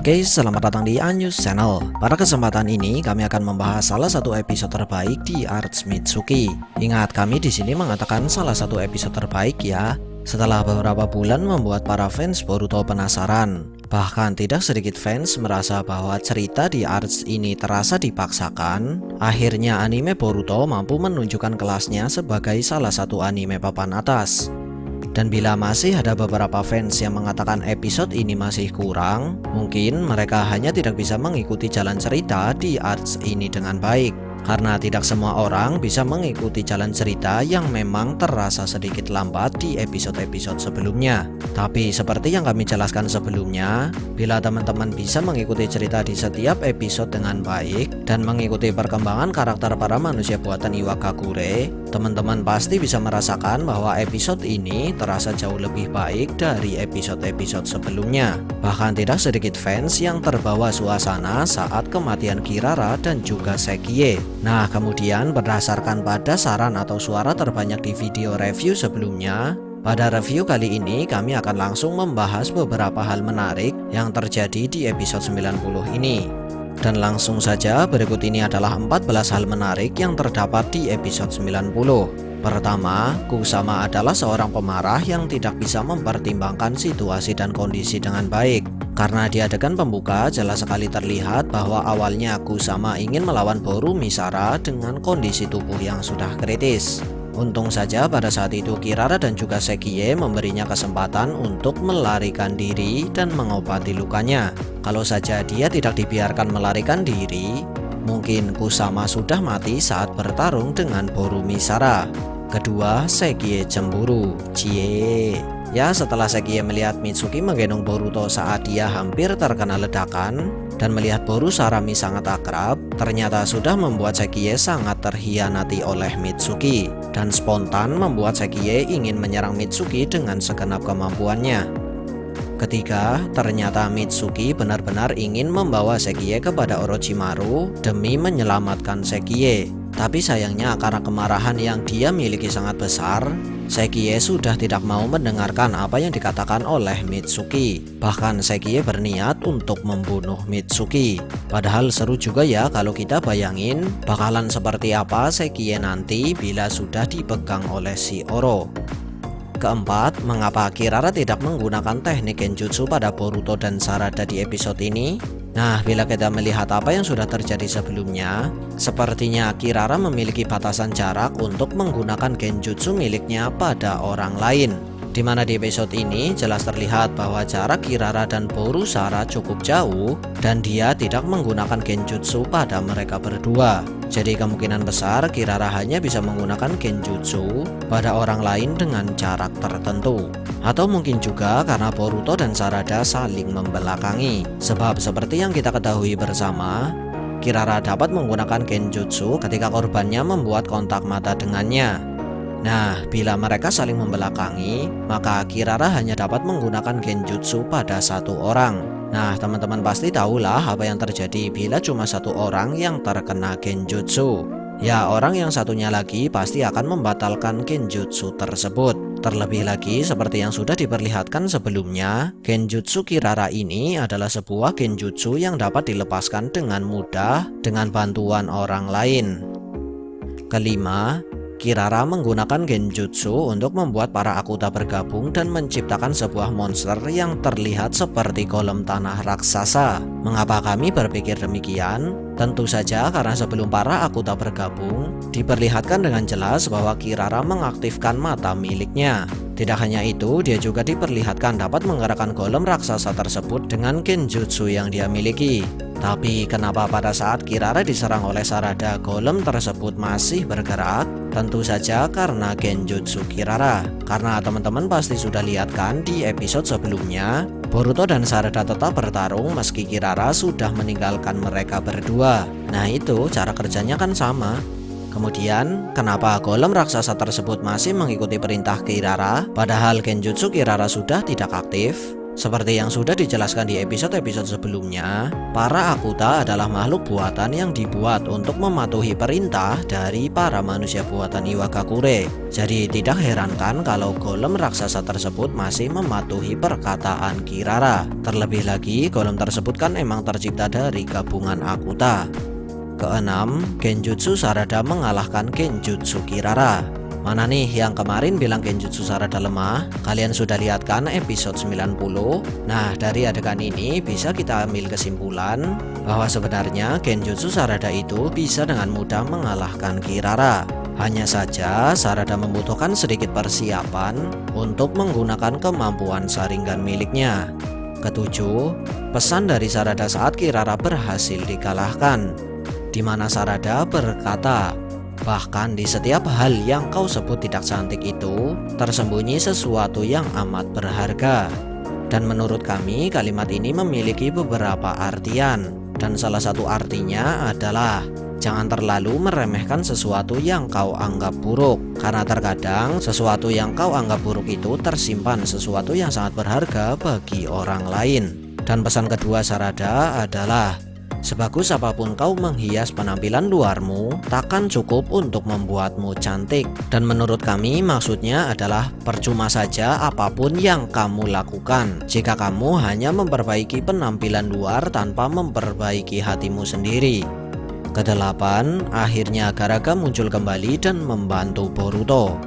Oke, selamat datang di Anyus Channel. Pada kesempatan ini kami akan membahas salah satu episode terbaik di Arts Mitsuki. Ingat, kami di sini mengatakan salah satu episode terbaik ya. Setelah beberapa bulan membuat para fans Boruto penasaran. Bahkan tidak sedikit fans merasa bahwa cerita di Arts ini terasa dipaksakan. Akhirnya anime Boruto mampu menunjukkan kelasnya sebagai salah satu anime papan atas. Dan bila masih ada beberapa fans yang mengatakan episode ini masih kurang, mungkin mereka hanya tidak bisa mengikuti jalan cerita di Arts ini dengan baik. Karena tidak semua orang bisa mengikuti jalan cerita yang memang terasa sedikit lambat di episode-episode sebelumnya. Tapi seperti yang kami jelaskan sebelumnya, bila teman-teman bisa mengikuti cerita di setiap episode dengan baik dan mengikuti perkembangan karakter para manusia buatan Iwagakure, teman-teman pasti bisa merasakan bahwa episode ini terasa jauh lebih baik dari episode-episode sebelumnya. Bahkan tidak sedikit fans yang terbawa suasana saat kematian Kirara dan juga Sekie. Nah, kemudian berdasarkan pada saran atau suara terbanyak di video review sebelumnya, pada review kali ini kami akan langsung membahas beberapa hal menarik yang terjadi di episode 90 ini. Dan langsung saja, berikut ini adalah 14 hal menarik yang terdapat di episode 90. Pertama, Kusama adalah seorang pemarah yang tidak bisa mempertimbangkan situasi dan kondisi dengan baik. Karena di adegan pembuka jelas sekali terlihat bahwa awalnya Kusama ingin melawan Boru Misara dengan kondisi tubuh yang sudah kritis. Untung saja pada saat itu Kirara dan juga Sekie memberinya kesempatan untuk melarikan diri dan mengobati lukanya. Kalau saja dia tidak dibiarkan melarikan diri, mungkin Kusama sudah mati saat bertarung dengan Boru Misara. Kedua, Sekie cemburu. Cie. Ya, setelah Sekie melihat Mitsuki menggendong Boruto saat dia hampir terkena ledakan dan melihat Boru Sarami sangat akrab, ternyata sudah membuat Sekie sangat terhianati oleh Mitsuki dan spontan membuat Sekie ingin menyerang Mitsuki dengan segenap kemampuannya. Ketiga, ternyata Mitsuki benar-benar ingin membawa Sekie kepada Orochimaru demi menyelamatkan Sekie. Tapi sayangnya karena kemarahan yang dia miliki sangat besar, Sekie sudah tidak mau mendengarkan apa yang dikatakan oleh Mitsuki. Bahkan Sekie berniat untuk membunuh Mitsuki. Padahal seru juga ya kalau kita bayangin bakalan seperti apa Sekie nanti bila sudah dipegang oleh si Oro. Keempat, mengapa Kirara tidak menggunakan teknik genjutsu pada Boruto dan Sarada di episode ini? Nah, bila kita melihat apa yang sudah terjadi sebelumnya, sepertinya Kirara memiliki batasan jarak untuk menggunakan genjutsu miliknya pada orang lain. Di mana di episode ini jelas terlihat bahwa jarak Kirara dan Boru Sara cukup jauh dan dia tidak menggunakan genjutsu pada mereka berdua. Jadi kemungkinan besar Kirara hanya bisa menggunakan genjutsu pada orang lain dengan jarak tertentu. Atau mungkin juga karena Boruto dan Sarada saling membelakangi. Sebab seperti yang kita ketahui bersama, Kirara dapat menggunakan genjutsu ketika korbannya membuat kontak mata dengannya. Nah, bila mereka saling membelakangi, maka Kirara hanya dapat menggunakan genjutsu pada satu orang. Nah, teman-teman pasti tahulah apa yang terjadi bila cuma satu orang yang terkena genjutsu. Ya, orang yang satunya lagi pasti akan membatalkan genjutsu tersebut. Terlebih lagi, seperti yang sudah diperlihatkan sebelumnya, genjutsu Kirara ini adalah sebuah genjutsu yang dapat dilepaskan dengan mudah dengan bantuan orang lain. Kelima, Kirara menggunakan genjutsu untuk membuat para Akuta bergabung dan menciptakan sebuah monster yang terlihat seperti golem tanah raksasa. Mengapa kami berpikir demikian? Tentu saja karena sebelum para Akuta bergabung, diperlihatkan dengan jelas bahwa Kirara mengaktifkan mata miliknya. Tidak hanya itu, dia juga diperlihatkan dapat menggerakkan golem raksasa tersebut dengan genjutsu yang dia miliki. Tapi kenapa pada saat Kirara diserang oleh Sarada, golem tersebut masih bergerak? Tentu saja karena genjutsu Kirara. Karena teman-teman pasti sudah lihat kan di episode sebelumnya, Boruto dan Sarada tetap bertarung meski Kirara sudah meninggalkan mereka berdua. Nah, itu cara kerjanya kan sama. Kemudian, kenapa golem raksasa tersebut masih mengikuti perintah Kirara padahal genjutsu Kirara sudah tidak aktif? Seperti yang sudah dijelaskan di episode-episode sebelumnya, para Akuta adalah makhluk buatan yang dibuat untuk mematuhi perintah dari para manusia buatan Iwagakure. Jadi tidak herankan kalau golem raksasa tersebut masih mematuhi perkataan Kirara. Terlebih lagi, golem tersebut kan emang tercipta dari gabungan Akuta. Keenam, Genjutsu Sarada mengalahkan Genjutsu Kirara. Mana nih yang kemarin bilang Genjutsu Sarada lemah? Kalian sudah lihat kan episode 90? Nah, dari adegan ini bisa kita ambil kesimpulan bahwa sebenarnya Genjutsu Sarada itu bisa dengan mudah mengalahkan Kirara. Hanya saja Sarada membutuhkan sedikit persiapan untuk menggunakan kemampuan Sharingan miliknya. Ketujuh, pesan dari Sarada saat Kirara berhasil dikalahkan, di mana Sarada berkata, "Bahkan di setiap hal yang kau sebut tidak cantik itu, tersembunyi sesuatu yang amat berharga." Dan menurut kami, kalimat ini memiliki beberapa artian. Dan salah satu artinya adalah, jangan terlalu meremehkan sesuatu yang kau anggap buruk. Karena terkadang sesuatu yang kau anggap buruk itu tersimpan sesuatu yang sangat berharga bagi orang lain. Dan pesan kedua Sarada adalah, sebagus apapun kau menghias penampilan luarmu, takkan cukup untuk membuatmu cantik. Dan menurut kami maksudnya adalah percuma saja apapun yang kamu lakukan jika kamu hanya memperbaiki penampilan luar tanpa memperbaiki hatimu sendiri. Kedelapan, akhirnya Garaga muncul kembali dan membantu Boruto.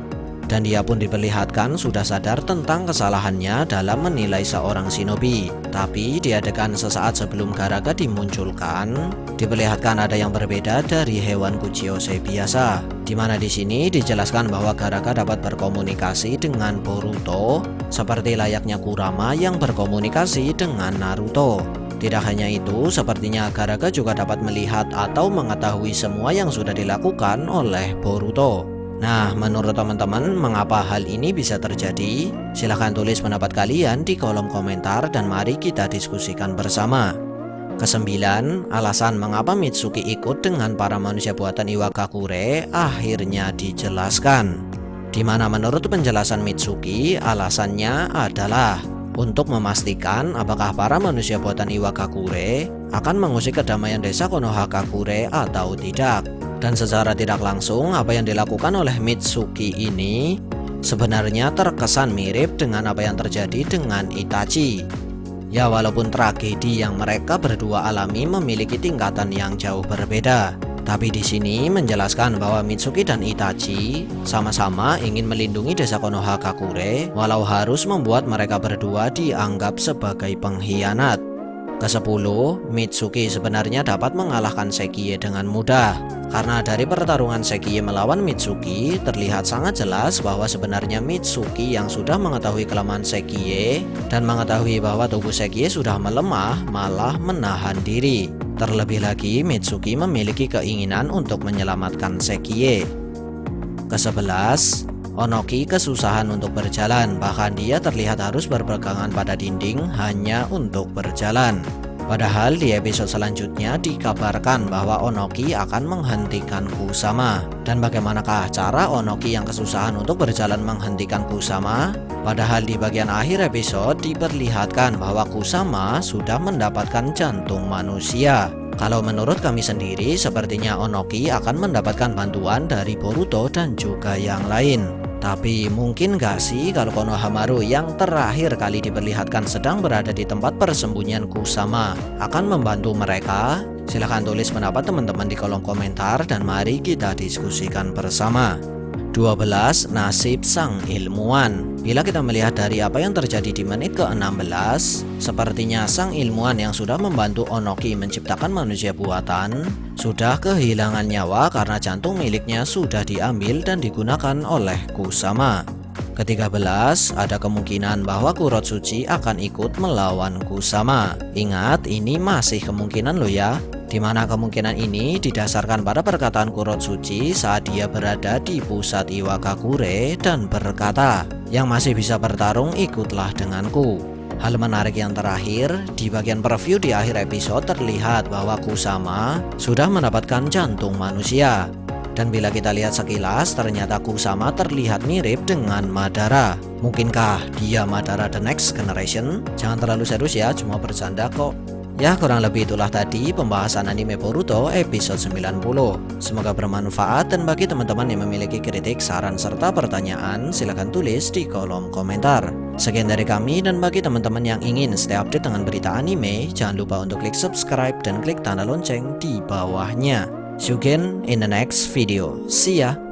Dan dia pun diperlihatkan sudah sadar tentang kesalahannya dalam menilai seorang shinobi. Tapi di adegan sesaat sebelum Garaga dimunculkan, diperlihatkan ada yang berbeda dari hewan Kuchiyose biasa. Dimana di sini dijelaskan bahwa Garaga dapat berkomunikasi dengan Boruto seperti layaknya Kurama yang berkomunikasi dengan Naruto. Tidak hanya itu, sepertinya Garaga juga dapat melihat atau mengetahui semua yang sudah dilakukan oleh Boruto. Nah, menurut teman-teman, mengapa hal ini bisa terjadi? Silahkan tulis pendapat kalian di kolom komentar dan mari kita diskusikan bersama. Kesembilan, alasan mengapa Mitsuki ikut dengan para manusia buatan Iwagakure akhirnya dijelaskan. Dimana menurut penjelasan Mitsuki, alasannya adalah untuk memastikan apakah para manusia buatan Iwagakure akan mengusik kedamaian desa Konohagakure atau tidak. Dan secara tidak langsung apa yang dilakukan oleh Mitsuki ini sebenarnya terkesan mirip dengan apa yang terjadi dengan Itachi. Ya, walaupun tragedi yang mereka berdua alami memiliki tingkatan yang jauh berbeda, tapi di sini menjelaskan bahwa Mitsuki dan Itachi sama-sama ingin melindungi desa Konohagakure walau harus membuat mereka berdua dianggap sebagai pengkhianat. Kesepuluh, Mitsuki sebenarnya dapat mengalahkan Sekiye dengan mudah. Karena dari pertarungan Sekiye melawan Mitsuki, terlihat sangat jelas bahwa sebenarnya Mitsuki yang sudah mengetahui kelemahan Sekiye dan mengetahui bahwa tubuh Sekiye sudah melemah malah menahan diri. Terlebih lagi, Mitsuki memiliki keinginan untuk menyelamatkan Sekiye. Kesebelas, Onoki kesusahan untuk berjalan, bahkan dia terlihat harus berpegangan pada dinding hanya untuk berjalan. Padahal di episode selanjutnya dikabarkan bahwa Onoki akan menghentikan Kusama. Dan bagaimanakah cara Onoki yang kesusahan untuk berjalan menghentikan Kusama? Padahal di bagian akhir episode diperlihatkan bahwa Kusama sudah mendapatkan jantung manusia. Kalau menurut kami sendiri, sepertinya Onoki akan mendapatkan bantuan dari Boruto dan juga yang lain. Tapi mungkin gak sih kalau Konohamaru yang terakhir kali diperlihatkan sedang berada di tempat persembunyian Kusama akan membantu mereka? Silahkan tulis pendapat teman-teman di kolom komentar dan mari kita diskusikan bersama. 12. Nasib sang ilmuwan. Bila kita melihat dari apa yang terjadi di menit ke-16, sepertinya sang ilmuwan yang sudah membantu Onoki menciptakan manusia buatan sudah kehilangan nyawa karena jantung miliknya sudah diambil dan digunakan oleh Kusama. Ke-13, ada kemungkinan bahwa Kurotsuchi akan ikut melawan Kusama. Ingat, ini masih kemungkinan loh ya. Dimana kemungkinan ini didasarkan pada perkataan Kurotsuchi saat dia berada di pusat Iwagakure dan berkata, "Yang masih bisa bertarung ikutlah denganku." Hal menarik yang terakhir, di bagian preview di akhir episode terlihat bahwa Kusama sudah mendapatkan jantung manusia. Dan bila kita lihat sekilas, ternyata Kusama terlihat mirip dengan Madara. Mungkinkah dia Madara the next generation? Jangan terlalu serius ya, cuma bercanda kok. Ya, kurang lebih itulah tadi pembahasan anime Boruto episode 90. Semoga bermanfaat, dan bagi teman-teman yang memiliki kritik, saran, serta pertanyaan, silahkan tulis di kolom komentar. Sekian dari kami, dan bagi teman-teman yang ingin stay update dengan berita anime, jangan lupa untuk klik subscribe dan klik tanda lonceng di bawahnya. See you again in the next video. See ya!